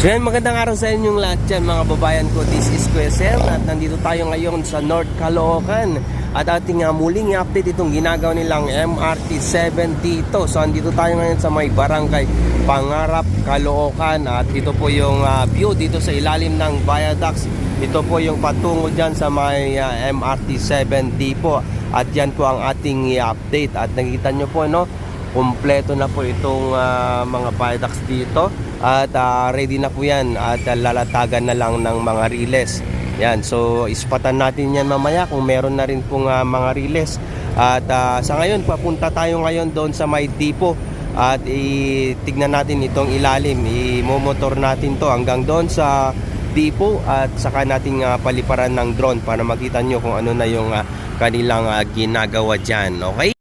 So yan, magandang araw sa inyong lahat dyan mga babayan ko. This is Kuya Sel at nandito tayo ngayon sa North Caloocan. At ating muling i-update itong ginagawa nilang MRT-7 dito. So andito tayo ngayon sa may barangay Pangarap, Caloocan. At ito po yung view dito sa ilalim ng viaducts. Ito po yung patungo dyan sa may MRT-7 depot. At yan po ang ating i-update. At nakikita nyo po, no? Kompleto na po itong mga viaducts dito. At ready na po yan at lalatagan na lang ng mga riles. Yan, so ispatan natin yan mamaya kung meron na rin pong mga riles. At sa ngayon, papunta tayo ngayon doon sa may depot. At itignan natin itong ilalim. Imomotor natin to hanggang doon sa depot. At saka natin paliparan ng drone para makita nyo kung ano na yung kanilang ginagawa dyan. Okay?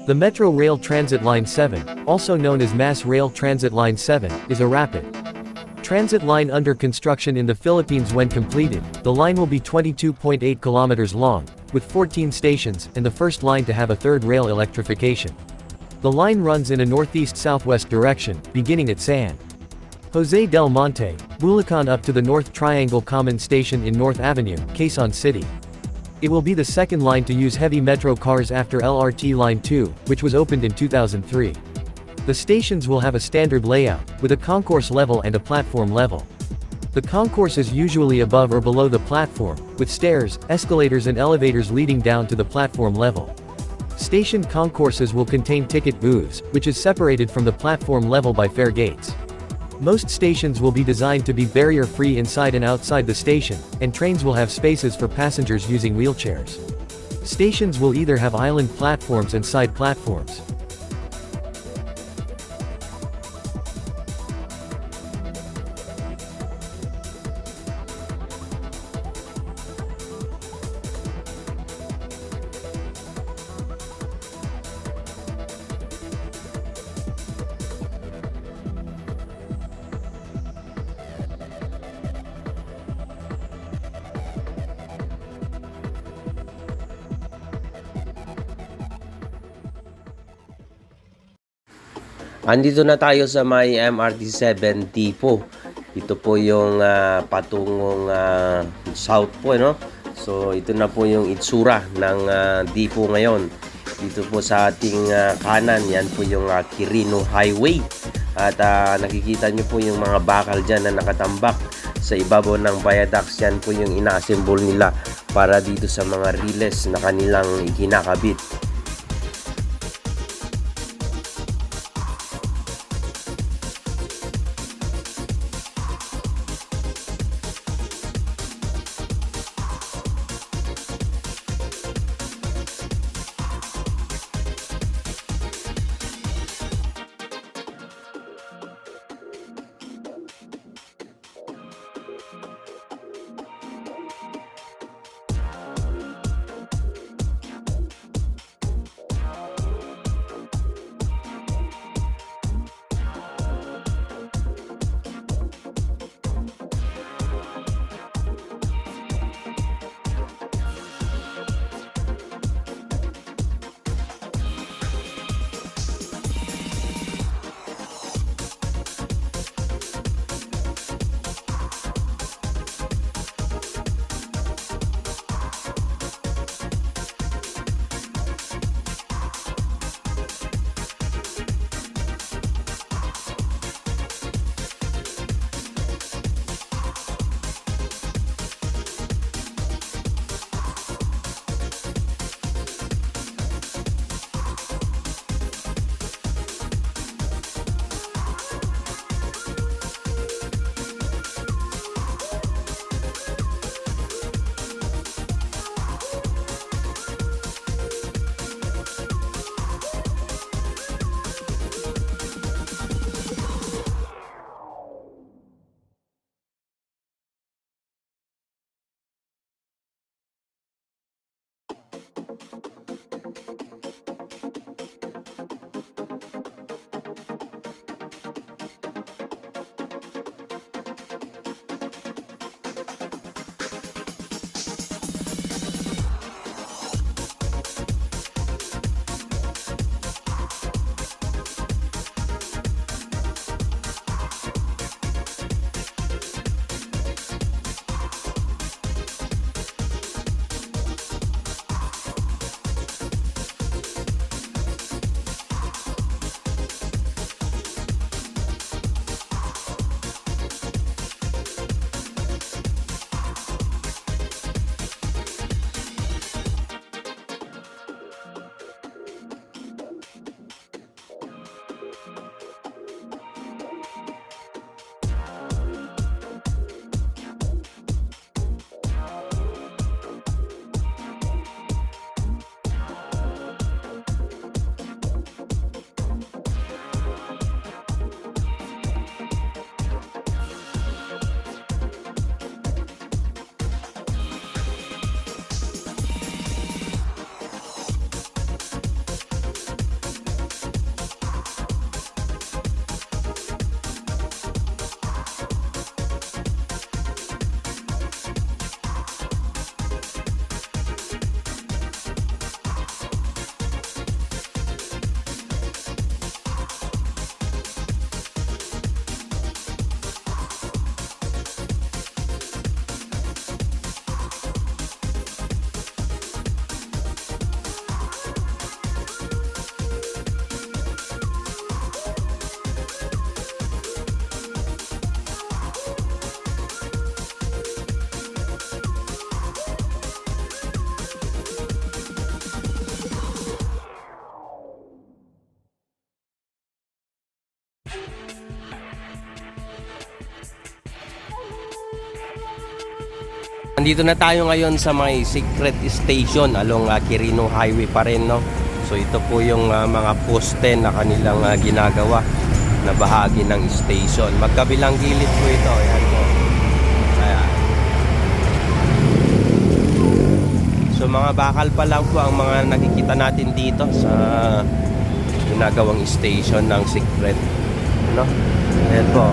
The Metro Rail Transit Line 7, also known as Mass Rail Transit Line 7, is a rapid transit line under construction in the Philippines. When completed, the line will be 22.8 kilometers long, with 14 stations, and the first line to have a third rail electrification. The line runs in a northeast-southwest direction, beginning at San Jose del Monte, Bulacan up to the North Triangle Common Station in North Avenue, Quezon City. It will be the second line to use heavy metro cars after LRT Line 2, which was opened in 2003. The stations will have a standard layout, with a concourse level and a platform level. The concourse is usually above or below the platform, with stairs, escalators and elevators leading down to the platform level. Station concourses will contain ticket booths, which is separated from the platform level by fare gates. Most stations will be designed to be barrier-free inside and outside the station, and trains will have spaces for passengers using wheelchairs. Stations will either have island platforms and side platforms. Andito na tayo sa may MRT-7 depot. Ito po yung patungong south po, no? So ito na po yung itsura ng depot ngayon. Dito po sa ating kanan, yan po yung Quirino Highway. At nakikita nyo po yung mga bakal dyan na nakatambak sa ibabaw ng viaducts. Yan po yung ina-assemble nila para dito sa mga riles na kanilang ikinakabit. Nandito na tayo ngayon sa may secret station along Quirino Highway pa rin, no? So ito po yung mga poste na kanilang ginagawa na bahagi ng station. Magkabilang gilid po ito. Ayan po. Ayan. So mga bakal pa lang po ang mga nakikita natin dito sa ginagawang station ng secret, no? Ayan po.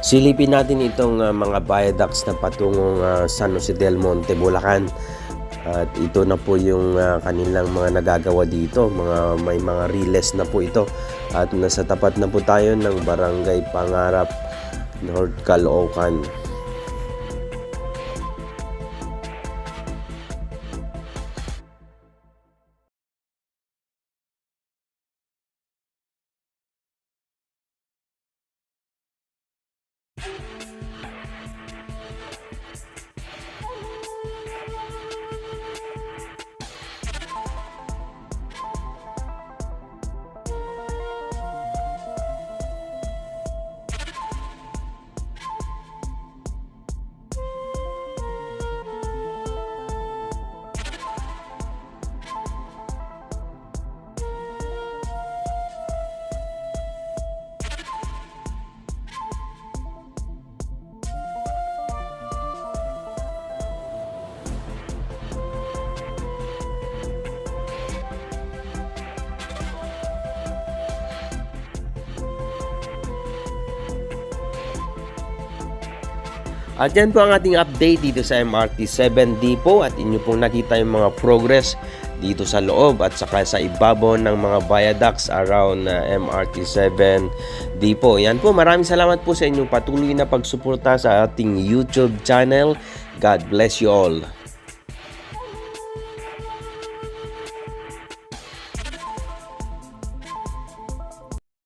Silipin natin itong mga viaducts na patungong San Jose del Monte, Bulacan. At ito na po yung kanilang mga nagagawa dito. May mga riles na po ito. At nasa tapat na po tayo ng Barangay Pangarap, North Caloocan. At yan po ang ating update dito sa MRT 7 Depot at inyo pong nakita yung mga progress dito sa loob at saka sa ibabaw ng mga viaducts around MRT 7 Depot. Yan po, maraming salamat po sa inyong patuloy na pagsuporta sa ating YouTube channel. God bless you all.